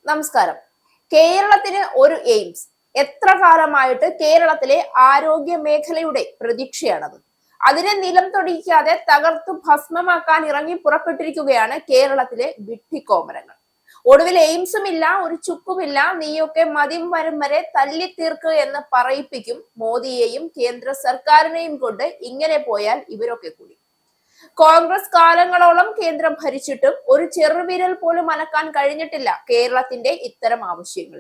നമസ്കാരം. കേരളത്തിന് ഒരു എയിംസ്. എത്ര കാലമായിട്ട് കേരളത്തിലെ ആരോഗ്യ മേഖലയുടെ പ്രതീക്ഷയാണത്. അതിനെ നിലം തൊടിക്കാതെ തകർത്തു ഭസ്മമാക്കാൻ ഇറങ്ങി പുറപ്പെട്ടിരിക്കുകയാണ് കേരളത്തിലെ വിഡ്ഢിക്കോമരങ്ങൾ. ഒടുവിൽ എയിംസും ഇല്ല, ഒരു ചുക്കുമില്ല, നീയൊക്കെ മതിം വരും വരെ തല്ലി തീർക്ക് എന്ന് പറയിപ്പിക്കും മോദിയെയും കേന്ദ്ര സർക്കാരിനെയും കൊണ്ട്. ഇങ്ങനെ പോയാൽ ഇവരൊക്കെ കൂടി. കോൺഗ്രസ് കാലങ്ങളോളം കേന്ദ്രം ഭരിച്ചിട്ടും ഒരു ചെറുവിരൽ പോലും അനക്കാൻ കഴിഞ്ഞിട്ടില്ല കേരളത്തിന്റെ ഇത്തരം ആവശ്യങ്ങൾ.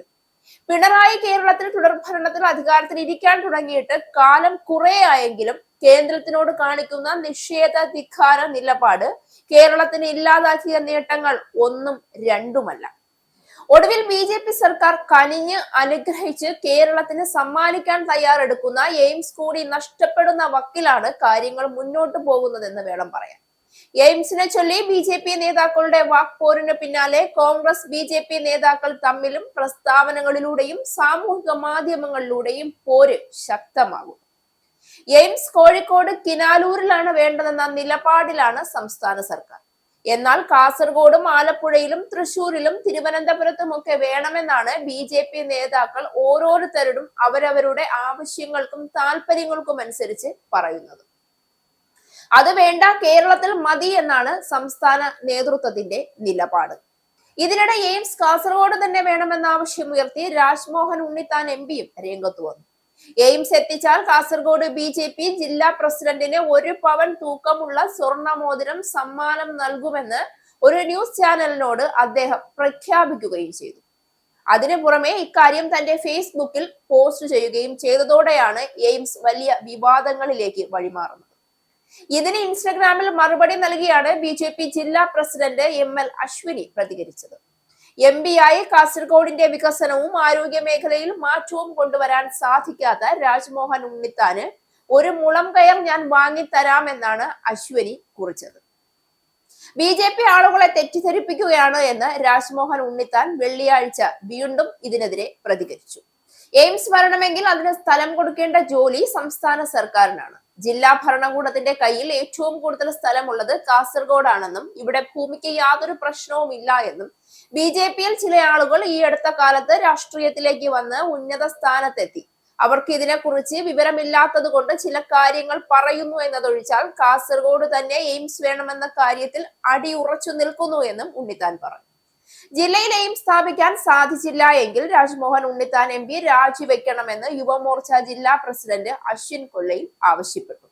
പിണറായി കേരളത്തിൽ തുടർഭരണത്തിൽ അധികാരത്തിൽ ഇരിക്കാൻ തുടങ്ങിയിട്ട് കാലം കുറേയായെങ്കിലും കേന്ദ്രത്തിനോട് കാണിക്കുന്ന നിഷേധ ധിക്കാര നിലപാട് കേരളത്തിന് ഇല്ലാതാക്കിയ നേട്ടങ്ങൾ ഒന്നും രണ്ടുമല്ല. ഒടുവിൽ BJP സർക്കാർ കനിഞ്ഞ് അനുഗ്രഹിച്ച് കേരളത്തിന് സമ്മാനിക്കാൻ തയ്യാറെടുക്കുന്ന എയിംസ് കൂടി നഷ്ടപ്പെടുന്ന വക്കിലാണ് കാര്യങ്ങൾ മുന്നോട്ട് പോകുന്നതെന്ന് വേണം പറയാൻ. എയിംസിനെ ചൊല്ലി BJP നേതാക്കളുടെ വാക്പോരിന് പിന്നാലെ കോൺഗ്രസ് BJP നേതാക്കൾ തമ്മിലും പ്രസ്താവനകളിലൂടെയും സാമൂഹിക മാധ്യമങ്ങളിലൂടെയും പോര് ശക്തമാകും. എയിംസ് കോഴിക്കോട് കിനാലൂരിലാണ് വേണ്ടതെന്ന നിലപാടിലാണ് സംസ്ഥാന സർക്കാർ. എന്നാൽ കാസർഗോഡും ആലപ്പുഴയിലും തൃശൂരിലും തിരുവനന്തപുരത്തും ഒക്കെ വേണമെന്നാണ് BJP നേതാക്കൾ ഓരോരുത്തരും അവരവരുടെ ആവശ്യങ്ങൾക്കും താല്പര്യങ്ങൾക്കും അനുസരിച്ച് പറയുന്നത്. അത് വേണ്ട, കേരളത്തിൽ മതി എന്നാണ് സംസ്ഥാന നേതൃത്വത്തിന്റെ നിലപാട്. ഇതിനിടെ എയിംസ് കാസർഗോഡ് തന്നെ വേണമെന്ന ആവശ്യമുയർത്തി രാജ്മോഹൻ ഉണ്ണിത്താൻ MP രംഗത്ത് വന്നു. എയിംസ് എത്തിച്ചാൽ കാസർഗോഡ് BJP ജില്ലാ പ്രസിഡന്റിന് 1 പവൻ തൂക്കമുള്ള സ്വർണ്ണ മോതിരം സമ്മാനം നൽകുമെന്ന് ഒരു ന്യൂസ് ചാനലിനോട് അദ്ദേഹം പ്രഖ്യാപിക്കുകയും ചെയ്തു. അതിനു പുറമെ ഇക്കാര്യം തന്റെ ഫേസ്ബുക്കിൽ പോസ്റ്റ് ചെയ്യുകയും ചെയ്തതോടെയാണ് എയിംസ് വലിയ വിവാദങ്ങളിലേക്ക് വഴിമാറുന്നത്. ഇതിന് ഇൻസ്റ്റഗ്രാമിൽ മറുപടി നൽകിയാണ് BJP ജില്ലാ പ്രസിഡന്റ് ML അശ്വിനി പ്രതികരിച്ചത്. MP ആയി കാസർഗോഡിന്റെ വികസനവും ആരോഗ്യ മേഖലയിൽ മാറ്റവും കൊണ്ടുവരാൻ സാധിക്കാത്ത രാജ്മോഹൻ ഉണ്ണിത്താന് ഒരു മുളം കയർ ഞാൻ വാങ്ങിത്തരാമെന്നാണ് അശ്വിനി കുറിച്ചത്. BJP ആളുകളെ തെറ്റിദ്ധരിപ്പിക്കുകയാണ് എന്ന് രാജ്മോഹൻ ഉണ്ണിത്താൻ വെള്ളിയാഴ്ച വീണ്ടും ഇതിനെതിരെ പ്രതികരിച്ചു. എയിംസ് വരണമെങ്കിൽ അതിന് സ്ഥലം കൊടുക്കേണ്ട ജോലി സംസ്ഥാന സർക്കാരിനാണ്. ജില്ലാ ഭരണകൂടത്തിന്റെ കയ്യിൽ ഏറ്റവും കൂടുതൽ സ്ഥലമുള്ളത് കാസർഗോഡാണെന്നും ഇവിടെ ഭൂമിക്ക് യാതൊരു പ്രശ്നവും ഇല്ല എന്നും BJPയിൽ ചില ആളുകൾ ഈ അടുത്ത കാലത്ത് രാഷ്ട്രീയത്തിലേക്ക് വന്ന് ഉന്നത സ്ഥാനത്തെത്തി. അവർക്ക് ഇതിനെക്കുറിച്ച് വിവരമില്ലാത്തത് കൊണ്ട് ചില കാര്യങ്ങൾ പറയുന്നു എന്നതൊഴിച്ചാൽ കാസർഗോഡ് തന്നെ എയിംസ് വേണമെന്ന കാര്യത്തിൽ അടിയുറച്ചു നിൽക്കുന്നു എന്നും ഉണ്ണിത്താൻ പറഞ്ഞു. ജില്ലയിൽ എയിംസ് സ്ഥാപിക്കാൻ സാധിച്ചില്ല എങ്കിൽ രാജ്മോഹൻ ഉണ്ണിത്താൻ MP രാജിവെക്കണമെന്ന് യുവമോർച്ച ജില്ലാ പ്രസിഡന്റ് അശ്വിൻ കൊല്ലയിൽ ആവശ്യപ്പെട്ടു.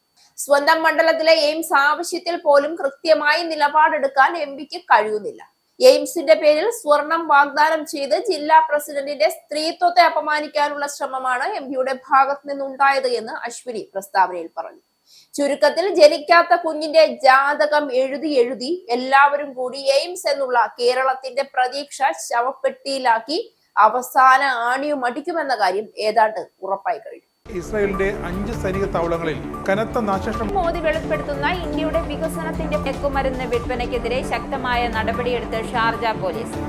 സ്വന്തം മണ്ഡലത്തിലെ എയിംസ് ആവശ്യത്തിൽ പോലും കൃത്യമായി നിലപാടെടുക്കാൻ MPക്ക് കഴിയുന്നില്ല. എയിംസിന്റെ പേരിൽ സ്വർണം വാഗ്ദാനം ചെയ്ത് ജില്ലാ പ്രസിഡന്റിന്റെ സ്ത്രീത്വത്തെ അപമാനിക്കാനുള്ള ശ്രമമാണ് MPയുടെ ഭാഗത്ത് നിന്നുണ്ടായത് എന്ന് അശ്വിനി പ്രസ്താവനയിൽ പറഞ്ഞു. ചുരുക്കത്തിൽ, ജനിക്കാത്ത കുഞ്ഞിന്റെ ജാതകം എഴുതി എല്ലാവരും കൂടി എയിംസ് എന്നുള്ള കേരളത്തിന്റെ പ്രതീക്ഷ ശവപ്പെട്ടിയിലാക്കി അവസാന ആണിയും അടിക്കുമെന്ന കാര്യം ഏതാണ്ട് ഉറപ്പായി കഴിഞ്ഞു. ഇസ്രായേലിന്റെ 5 സൈനിക താവളങ്ങളിൽ കനത്ത നാശനഷ്ടം. മോദി വെളിപ്പെടുത്തുന്ന ഇന്ത്യയുടെ വികസനത്തിന്റെ മയക്കുമരുന്ന് വിൽപ്പനയ്ക്കെതിരെ ശക്തമായ നടപടിയെടുത്ത് ഷാർജ പോലീസ്.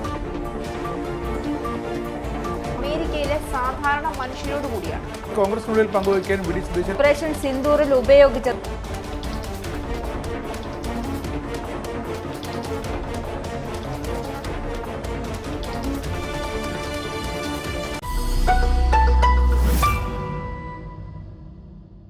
അമേരിക്കയിലെ സാധാരണ മനുഷ്യരോട് കൂടിയാണ് കോൺഗ്രസിനുള്ളിൽ പങ്കുവയ്ക്കാൻ ഓപ്പറേഷൻ സിന്ദൂറിൽ ഉപയോഗിച്ച